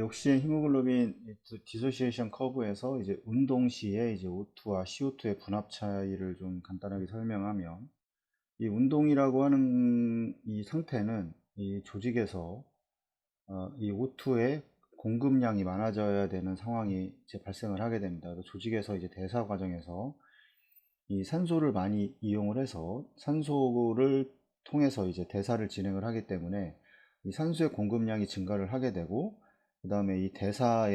옥시젠 히모글로빈 디소시에이션 커브에서 이제 운동 시에 이제 O2와 CO2의 분압 차이를 좀 간단하게 설명하면, 이 운동이라고 하는 이 상태는 이 조직에서 이 O2의 공급량이 많아져야 되는 상황이 이제 발생을 하게 됩니다. 그래서 조직에서 이제 대사 과정에서 이 산소를 많이 이용을 해서 산소를 통해서 이제 대사를 진행을 하기 때문에 이 산소의 공급량이 증가를 하게 되고, 그 다음에 이 대사로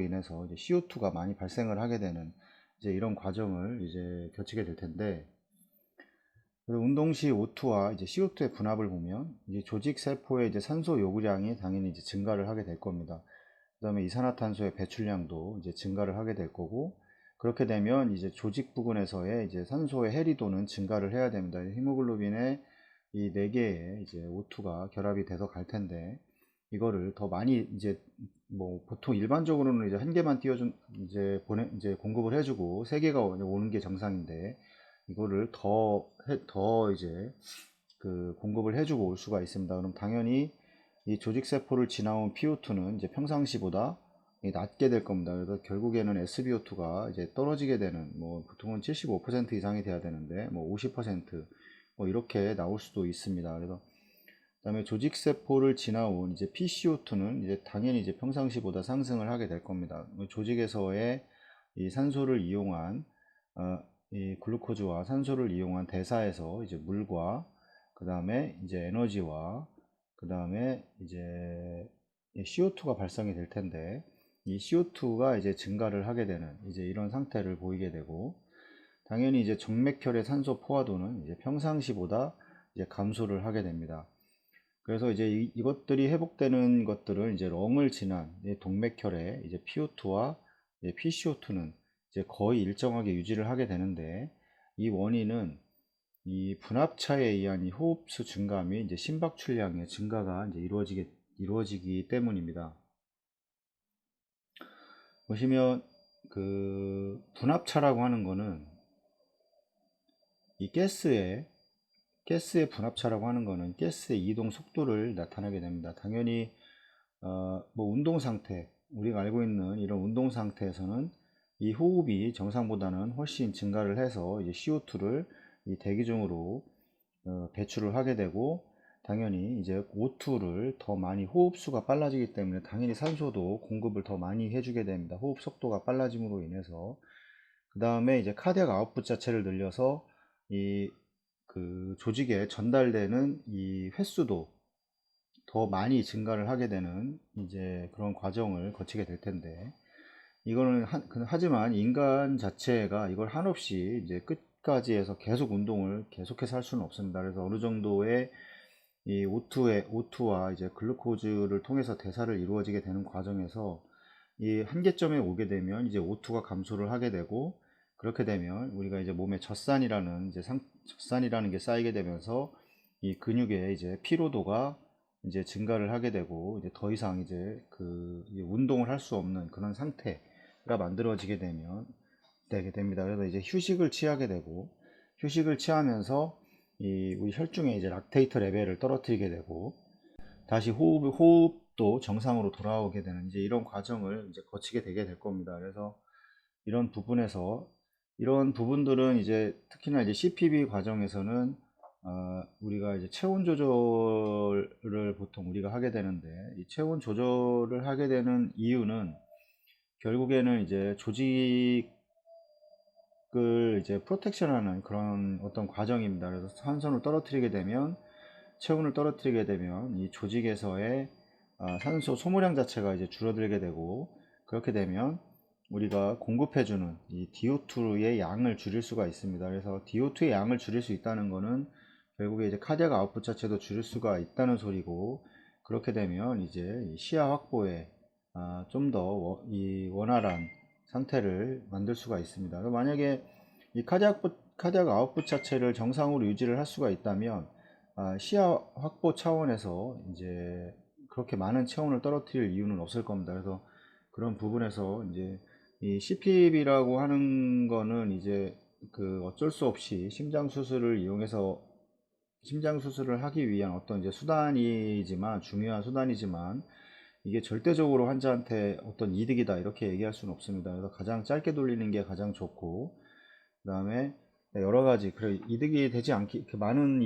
인해서 이제 CO2가 많이 발생을 하게 되는 이제 이런 과정을 이제 거치게 될 텐데, 그래서 운동 시 O2와 이제 CO2의 분압을 보면 이제 조직 세포의 이제 산소 요구량이 당연히 이제 증가를 하게 될 겁니다. 그 다음에 이산화탄소의 배출량도 이제 증가를 하게 될 거고, 그렇게 되면 이제 조직 부근에서의 이제 산소의 해리도는 증가를 해야 됩니다. 히모글로빈의 이 4개의 이제 O2가 결합이 돼서 갈 텐데, 이거를 더 많이 이제 뭐 보통 일반적으로는 이제 한 개만 띄워준 이제 공급을 해주고 3개가 오는 게 정상인데, 이거를 더 이제 그 공급을 해주고 올 수가 있습니다. 그럼 당연히 이 조직 세포를 지나온 PO2는 이제 평상시보다 낮게 될 겁니다. 그래서 결국에는 SbO2가 이제 떨어지게 되는, 뭐 보통은 75% 이상이 돼야 되는데 뭐 50%뭐 이렇게 나올 수도 있습니다. 그래서 그다음에 조직 세포를 지나온 이제 PCO2는 이제 당연히 이제 평상시보다 상승을 하게 될 겁니다. 조직에서의 이 산소를 이용한 이 글루코즈와 산소를 이용한 대사에서 이제 물과, 그 다음에 이제 에너지와, 그 다음에 이제 CO2가 발생이 될 텐데, 이 CO2가 이제 증가를 하게 되는 이제 이런 상태를 보이게 되고, 당연히 이제 정맥혈의 산소 포화도는 이제 평상시보다 이제 감소를 하게 됩니다. 그래서 이제 이것들이 회복되는 것들은 이제 렁을 지난 동맥혈의 이제 PO2와 이제 PCO2는 이제 거의 일정하게 유지를 하게 되는데, 이 원인은 이 분압차에 의한 이 호흡수 증가 및 이제 심박출량의 증가가 이제 이루어지기 때문입니다. 보시면 그 분압차라고 하는 거는 이 가스의 분압차라고 하는 거는 가스의 이동 속도를 나타내게 됩니다. 당연히 뭐 운동 상태, 우리가 알고 있는 이런 운동 상태에서는 이 호흡이 정상보다는 훨씬 증가를 해서 이제 CO2를 이 대기 중으로 배출을 하게 되고, 당연히 이제 O2를 더 많이, 호흡수가 빨라지기 때문에 당연히 산소도 공급을 더 많이 해주게 됩니다. 호흡 속도가 빨라짐으로 인해서. 그 다음에 이제 카디악 아웃풋 자체를 늘려서 이 그 조직에 전달되는 이 횟수도 더 많이 증가를 하게 되는 이제 그런 과정을 거치게 될 텐데, 이거는 하지만 인간 자체가 이걸 한없이 이제 끝까지 해서 계속 운동을 계속해서 할 수는 없습니다. 그래서 어느 정도의 이 O2와 이제 글루코즈를 통해서 대사를 이루어지게 되는 과정에서 이 한계점에 오게 되면 이제 O2가 감소를 하게 되고, 그렇게 되면 우리가 이제 몸에 젖산이라는 게 쌓이게 되면서 이 근육의 이제 피로도가 이제 증가를 하게 되고, 이제 더 이상 이제 이제 운동을 할 수 없는 그런 상태가 만들어지게 되게 됩니다. 그래서 이제 휴식을 취하게 되고, 휴식을 취하면서 이 우리 혈중에 이제 락테이트 레벨을 떨어뜨리게 되고, 다시 호흡도 정상으로 돌아오게 되는 이제 이런 과정을 이제 거치게 되게 될 겁니다. 그래서 이런 부분들은 이제 특히나 이제 CPB 과정에서는 우리가 이제 체온 조절을 보통 우리가 하게 되는데, 이 체온 조절을 하게 되는 이유는 결국에는 이제 조직을 이제 프로텍션하는 그런 어떤 과정입니다. 그래서 체온을 떨어뜨리게 되면 이 조직에서의 산소 소모량 자체가 이제 줄어들게 되고, 그렇게 되면 우리가 공급해주는 이 DO2의 양을 줄일 수가 있습니다. 그래서 DO2의 양을 줄일 수 있다는 것은 결국에 이제 카디악 아웃풋 자체도 줄일 수가 있다는 소리고, 그렇게 되면 이제 시야 확보에 좀 더 원활한 상태를 만들 수가 있습니다. 만약에 이 카디악 아웃풋 자체를 정상으로 유지를 할 수가 있다면 시야 확보 차원에서 이제 그렇게 많은 체온을 떨어뜨릴 이유는 없을 겁니다. 그래서 그런 부분에서 이제 이 CPB라고 하는 거는 이제 어쩔 수 없이 심장 수술을 하기 위한 어떤 이제 중요한 수단이지만, 이게 절대적으로 환자한테 어떤 이득이다 이렇게 얘기할 수는 없습니다. 그래서 가장 짧게 돌리는 게 가장 좋고, 그 다음에 여러 가지 그래 이득이 되지 않기 그 많은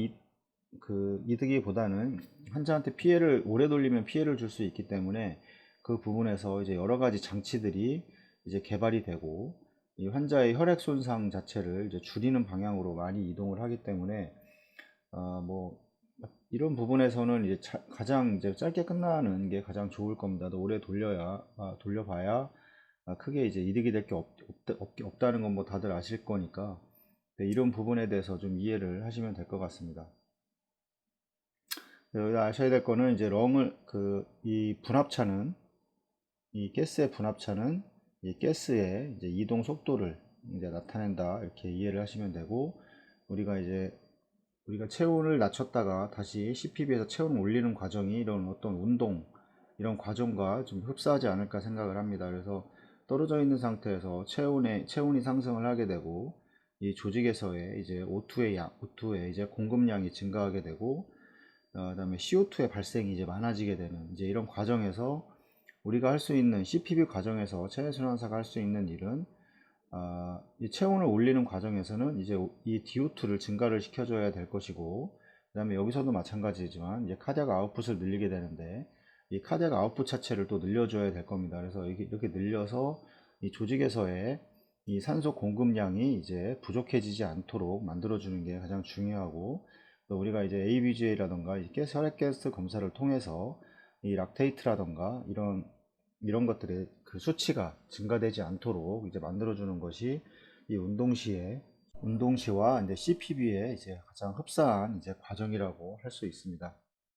그 이득이보다는 환자한테 피해를 오래 돌리면 피해를 줄 수 있기 때문에 그 부분에서 이제 여러 가지 장치들이 이제 개발이 되고 이 환자의 혈액 손상 자체를 이제 줄이는 방향으로 많이 이동을 하기 때문에 뭐 이런 부분에서는 이제 가장 이제 짧게 끝나는 게 가장 좋을 겁니다. 또 오래 돌려봐야 크게 이제 이득이 될 게 없다는 건 뭐 다들 아실 거니까 이런 부분에 대해서 좀 이해를 하시면 될 것 같습니다. 여기 아셔야 될 거는 이제 이 분합차는 이 가스의 분합차는 이 가스의 이제 이동 속도를 이제 나타낸다 이렇게 이해를 하시면 되고 우리가 체온을 낮췄다가 다시 CPB에서 체온을 올리는 과정이 이런 어떤 운동 이런 과정과 좀 흡사하지 않을까 생각을 합니다. 그래서 떨어져 있는 상태에서 체온이 상승을 하게 되고 이 조직에서의 이제 O2의 이제 공급량이 증가하게 되고 그다음에 CO2의 발생이 이제 많아지게 되는 이제 이런 과정에서 우리가 할 수 있는 CPB 과정에서 체내순환사가 할 수 있는 일은 이 체온을 올리는 과정에서는 이제 이 DO2를 증가를 시켜줘야 될 것이고, 그 다음에 여기서도 마찬가지지만 이제 카디악 아웃풋을 늘리게 되는데 이 카디악 아웃풋 자체를 또 늘려줘야 될 겁니다. 그래서 이렇게 늘려서 이 조직에서의 이 산소 공급량이 이제 부족해지지 않도록 만들어주는 게 가장 중요하고, 또 우리가 이제 ABGA라던가 혈액 가스 검사를 통해서 이 락테이트라던가 이런 것들의 그 수치가 증가되지 않도록 이제 만들어주는 것이 이 운동시와 이제 CPB의 이제 가장 흡사한 이제 과정이라고 할 수 있습니다.